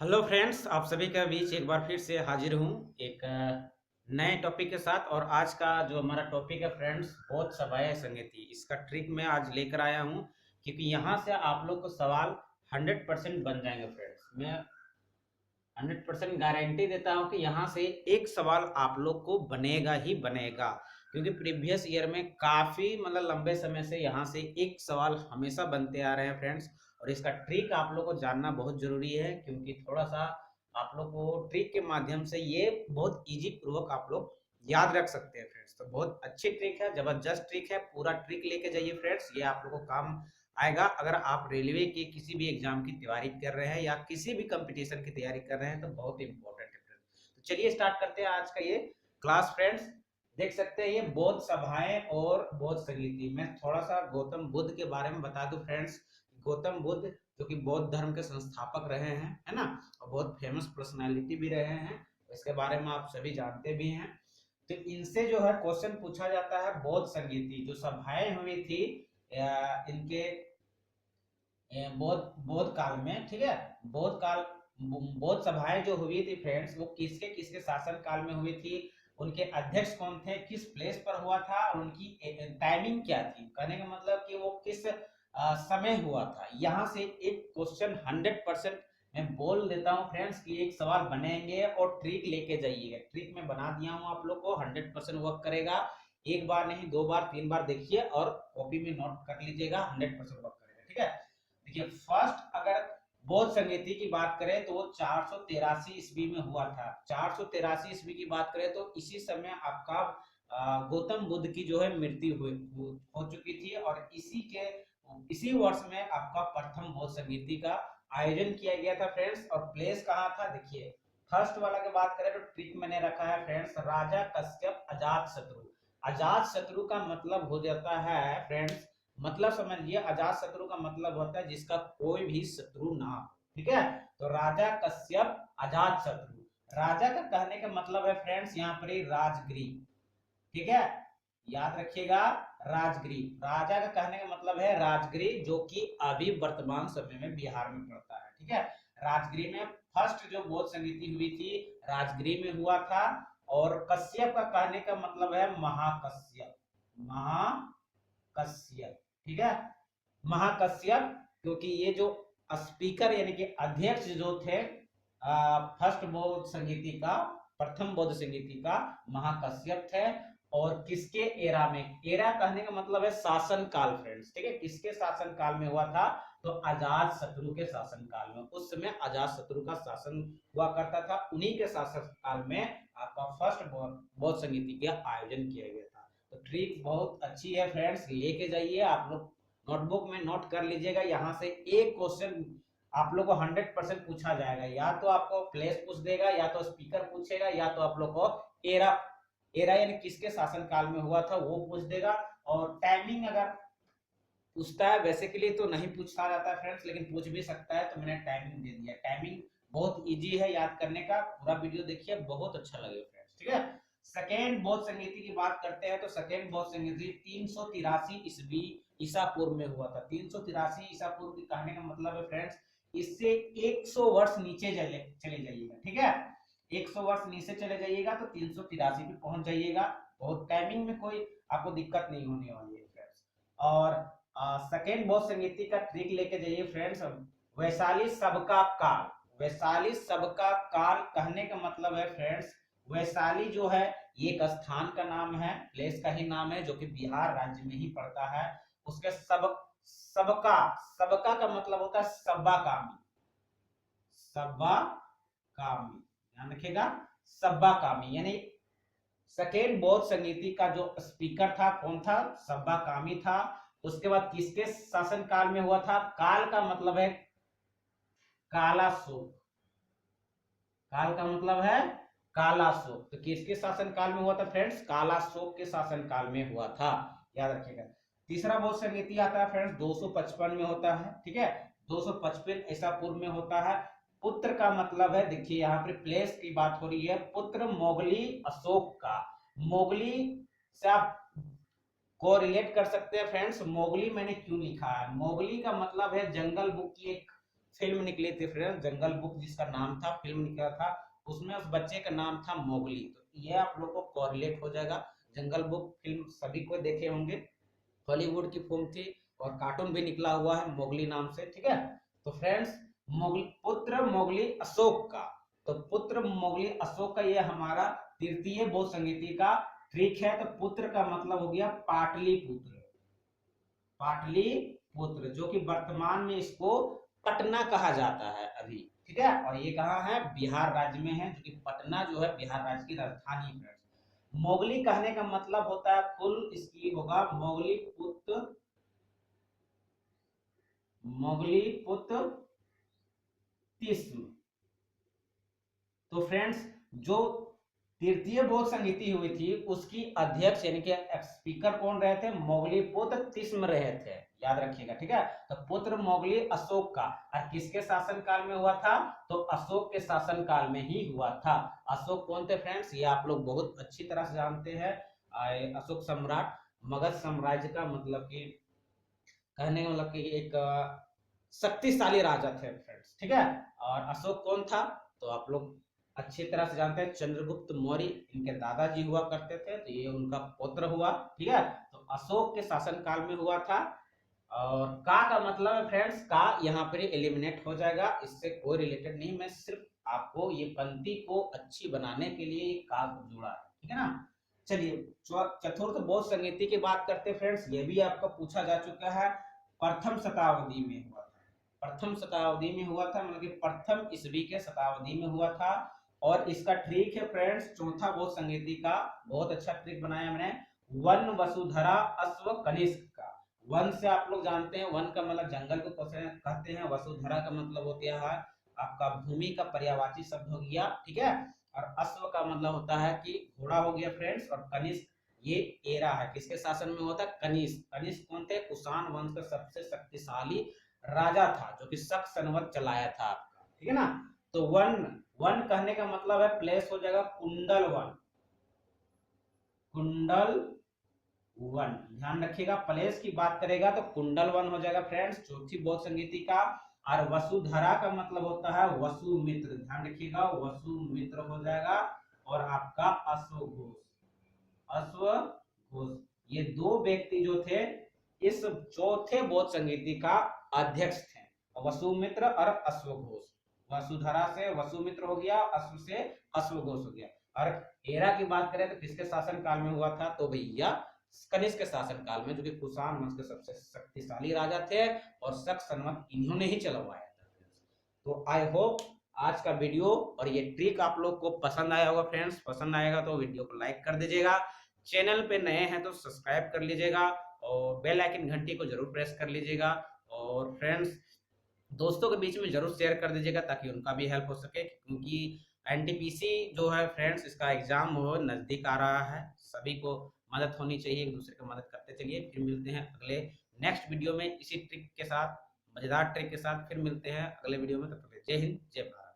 Hello friends, आप सभी के बीच एक बार फिर से हाजिर हूँ एक नए टॉपिक के साथ। और आज का जो हमारा टॉपिक है फ्रेंड्स, बोध सभाए संगति, इसका ट्रिक मैं आज लेकर आया हूँ। क्योंकि यहाँ से आप लोग को सवाल 100% बन जाएंगे फ्रेंड्स। मैं 100% गारंटी देता हूँ कि यहाँ से एक सवाल आप लोग को बनेगा ही बनेगा। क्योंकि प्रीवियस ईयर में काफी मतलब लंबे समय से यहाँ से एक सवाल हमेशा बनते आ रहे हैं फ्रेंड्स। और इसका ट्रिक आप लोग को जानना बहुत जरूरी है, क्योंकि थोड़ा सा आप लोग को ट्रिक के माध्यम से ये बहुत इजी पूर्वक आप लोग याद रख सकते हैं फ्रेंड्स। तो बहुत अच्छी ट्रिक है, जबरदस्त ट्रिक है। पूरा ट्रिक लेके जाइए फ्रेंड्स, ये आप लोग को काम आएगा। अगर आप रेलवे की किसी भी एग्जाम की तैयारी कर रहे हैं या किसी भी कंपटीशन की तैयारी कर रहे हैं तो बहुत इंपॉर्टेंट है फ्रेंड्स। तो चलिए स्टार्ट करते हैं आज का ये क्लास फ्रेंड्स। देख सकते हैं ये बौद्ध सभाएं और बौद्ध संगीति। मैं थोड़ा सा गौतम बुद्ध के बारे में बता दूं फ्रेंड्स। गौतम बुद्ध जो कि बौद्ध धर्म के संस्थापक रहे हैं, है ना, और बहुत फेमस पर्सनालिटी भी रहे हैं। इसके बारे में आप सभी जानते भी हैं। तो इनसे जो है क्वेश्चन पूछा जाता है। बौद्ध संगीति जो सभाएं हुई थी इनके बौद्ध बौद्ध काल में, ठीक है, बौद्ध काल, बौद्ध सभाएं जो हुई थी फ्रेंड्स, वो किसके किसके शासन काल में हुई थी, उनके अध्यक्ष कौन थे, किस प्लेस पर हुआ था, और उनकी टाइमिंग क्या थी। कहने का मतलब कि वो किस समय हुआ था। यहाँ से एक क्वेश्चन 100% मैं बोल देता हूँ फ्रेंड्स कि एक सवाल बनेंगे। और ट्रिक लेके जाइएगा। ट्रिक मैं बना दिया हूँ आप लोग को, 100% वर्क करेगा। एक बार नहीं, दो बार, तीन बार देखिए और कॉपी में नोट कर लीजिएगा। 100% वर्क करेगा, ठीक है। देखिए फर्स्ट, अगर बौद्ध संगीति की बात करें तो वो 483 ईस्वी में हुआ था। 483 ईस्वी की बात करें तो इसी समय आपका गौतम बुद्ध की जो है मृत्यु हो चुकी थी। और इसी वर्ष में आपका प्रथम बौद्ध संगीति का आयोजन किया गया था फ्रेंड्स। और प्लेस कहाँ था, देखिए फर्स्ट वाला की बात करें तो ट्रिक मैंने रखा है फ्रेंड्स, राजा कश्यप अजात शत्रु। अजात शत्रु का मतलब हो जाता है फ्रेंड्स, मतलब समझिए, अजात शत्रु का मतलब होता है जिसका कोई भी शत्रु ना हो, ठीक है। तो राजा कश्यप अजात शत्रु, राजा का कहने का मतलब है फ्रेंड्स यहाँ पर राजगृह, ठीक है, याद रखिएगा। राजगृह, राजा का कहने का मतलब है राजगृह, जो कि अभी वर्तमान समय में बिहार में पड़ता है, ठीक है। राजगृह में फर्स्ट जो बौद्ध संगीति हुई थी राजगृह में हुआ था। और कश्यप का कहने का मतलब है महाकश्यप, महाकश्यप, ठीक है, महाकश्यप। क्योंकि ये जो स्पीकर यानी कि अध्यक्ष जो थे फर्स्ट बौद्ध संगीति का, प्रथम बौद्ध संगीति का, महाकश्यप थे। और किसके एरा में, एरा कहने का मतलब है शासन काल फ्रेंड्स, ठीक है। किसके शासन काल में हुआ था, तो अजात शत्रु के शासन काल में। उस समय अजात शत्रु का शासन हुआ करता था। उन्हीं के शासन काल में आपका फर्स्ट बौद्ध संगीति का आयोजन किया गया था। तो ट्रिक बहुत अच्छी है फ्रेंड्स, लेके जाइए आप लोग, नोटबुक में नोट कर लीजिएगा। यहाँ से एक क्वेश्चन आप लोग को 100% पूछा जाएगा। या तो आपको प्लेस पूछ देगा, या तो स्पीकर पूछेगा, या तो आप लोग को एरा, एरा यानी किसके शासन काल में हुआ था वो पूछ देगा। और टाइमिंग अगर पूछता है, वैसे के लिए तो नहीं पूछा जाता है फ्रेंड्स, लेकिन पूछ भी सकता है, तो मैंने टाइमिंग दे दिया। टाइमिंग बहुत इजी है याद करने का, पूरा वीडियो देखिए, बहुत अच्छा लगेगा फ्रेंड्स, ठीक है। सेकेंड बौद्ध संगीति की बात करते हैं तो सेकेंड बौद्ध संगीति 383 ईस्वी ईसा पूर्व में हुआ था। 383 ईसा पूर्व की कहने का मतलब है फ्रेंड्स, इससे 100 वर्ष नीचे चले जाइएगा, ठीक है। 100 वर्ष नीचे चले जाइएगा तो 383 पे पहुंच जाइएगा। और टाइमिंग में कोई आपको दिक्कत नहीं होने वाली है फ्रेंड्स। और सेकेंड बौद्ध संगीति का ट्रिक लेके जाइए फ्रेंड्स, वैशाली सबका काल। वैशाली सबका काल कहने का मतलब है फ्रेंड्स, वैशाली जो है ये एक स्थान का नाम है, प्लेस का ही नाम है, जो कि बिहार राज्य में ही पड़ता है। उसके सबका, सबका का मतलब होता है सब्बा कामी, सब्बा कामी, ध्यान रखिएगा, सब्बा कामी। यानी सेकेंड बौद्ध संगीति का जो स्पीकर था कौन था, सब्बा कामी था। उसके बाद किसके शासन काल में हुआ था, काल का मतलब है काला शोक, काल का मतलब है काला शोक। तो किसके शासन काल में हुआ था फ्रेंड्स, काला शोक के शासन काल में हुआ था, याद रखिएगा। तीसरा बौद्ध संगीति आता है फ्रेंड्स 255 में होता है, ठीक है। 255 ईसा पूर्व में होता है। पुत्र का मतलब है, देखिए यहाँ पर प्लेस की बात हो रही है, पुत्र मोगली अशोक का। मोगली से आप को रिलेट कर सकते हैं फ्रेंड्स। मोगली मैंने क्यों लिखा है, मोगली का मतलब है जंगल बुक की एक फिल्म निकली थी फ्रेंड्स, जंगल बुक जिसका नाम था, फिल्म निकला था, उसमें उस बच्चे का नाम था मोगली। तो ये आप लोग को कोरिलेट हो जाएगा। जंगल बुक फिल्म सभी को देखे होंगे, हॉलीवुड की फिल्म थी और कार्टून भी निकला हुआ है मोगली नाम से, ठीक है। तो फ्रेंड्स, मोगली पुत्र मोगली अशोक का, तो पुत्र मोगली अशोक का ये हमारा तृतीय बोध संगीति का ट्रिक है। तो पुत्र का मतलब हो गया पाटलिपुत्र, पाटलिपुत्र जो कि वर्तमान में इसको पटना कहा जाता है अभी, ठीक है। और ये कहाँ है, बिहार राज्य में है, जो कि पटना जो है बिहार राज्य की राजधानी है। मोगली कहने का मतलब होता है, फुल इसकी होगा मोगली पुत्र, मोगली पुत्र तिस्म। तो फ्रेंड्स, जो तृतीय बोध संगीति हुई थी उसकी अध्यक्ष यानी कि स्पीकर कौन रहे थे, मोगली पुत्र तिस्म रहे थे, याद रखिएगा, ठीक है। तो पुत्र मोगली अशोक का, और किसके शासन काल में हुआ था, तो अशोक के शासन काल में ही हुआ था। अशोक कौन थे फ्रेंड्स, ये आप लोग बहुत अच्छी तरह से जानते हैं। अशोक सम्राट, मगध साम्राज्य का मतलब कि कहने का मतलब कि एक शक्तिशाली राजा थे फ्रेंड्स, ठीक है। और अशोक कौन था, तो आप लोग अच्छी तरह से जानते हैं, चंद्रगुप्त मौर्य इनके दादाजी हुआ करते थे, तो ये उनका पुत्र हुआ, ठीक है। तो अशोक के शासन काल में हुआ था। और का मतलब है फ्रेंड्स, का यहाँ पर एलिमिनेट हो जाएगा, इससे कोई रिलेटेड नहीं, मैं सिर्फ आपको ये पंक्ति को अच्छी बनाने के लिए ये का जोड़ा है, ठीक है ना। चलिए चतुर्थ बोध संगीति की बात करते हैं फ्रेंड्स, ये भी आपका पूछा जा चुका है, प्रथम शताब्दी में हुआ था, प्रथम शताब्दी में हुआ था, मतलब कि प्रथम ईस्वी के शताब्दी में हुआ था। और इसका ट्रिक है फ्रेंड्स, चौथा बोध संगीति का बहुत अच्छा ट्रिक बनाया मैंने, वन वसुधरा अश्व कनिष्क का। वन से आप लोग जानते हैं, वन का मतलब जंगल को कहते हैं, वसुधरा का मतलब होता है आपका भूमि का पर्यायवाची शब्द हो गया, ठीक है। और अश्व का मतलब होता है कि घोड़ा हो गया फ्रेंड्स, और कनिष्क ये एरा है, किसके शासन में होता है, कनिष्क। कनिष्क कौन थे, कुषाण वंश का सबसे शक्तिशाली राजा था, जो कि शक संवत चलाया था आपका, ठीक है ना। तो वन, वन कहने का मतलब है प्लेस हो जाएगा कुंडल वन, कुंडल वन, ध्यान रखिएगा, प्लेस की बात करेगा तो कुंडल वन हो जाएगा फ्रेंड्स, चौथी बोध संगीति का। और वसुधरा का मतलब होता है वसुमित्र, ध्यान रखिएगा, वसुमित्र हो जाएगा। और आपका अश्वघोष, अश्वघोष, ये दो व्यक्ति जो थे इस चौथे बोध संगीति का अध्यक्ष थे, वसुमित्र और अश्वघोष। वसुधरा से वसुमित्र हो गया, अश्व से अश्वघोष हो गया। और एरा की बात करें तो किसके शासन काल में हुआ था, तो भैया कनिष्क के शासन काल में, जो कि कुषाण वंश के सबसे शक्तिशाली राजा थे, और शक संवत इन्होंने ही चलवाया था। तो आई होप आज का वीडियो और ये ट्रिक आप लोग को पसंद आया होगा फ्रेंड्स। पसंद आएगा तो वीडियो को लाइक कर दीजिएगा, चैनल पे नए हैं तो सब्सक्राइब कर लीजिएगा, और बेल आइकन घंटी को जरूर प्रेस कर लीजिएगा। और फ्रेंड्स, दोस्तों के बीच में जरूर शेयर कर दीजिएगा ताकि उनका भी हेल्प हो सके, क्योंकि एनटीपीसी जो है फ्रेंड्स, इसका एग्जाम हो नजदीक आ रहा है, सभी को मदद होनी चाहिए, एक दूसरे की मदद करते चलिए। फिर मिलते हैं अगले नेक्स्ट वीडियो में इसी ट्रिक के साथ, मजेदार ट्रिक के साथ फिर मिलते हैं अगले वीडियो में। तब तक जय हिंद, जय भारत।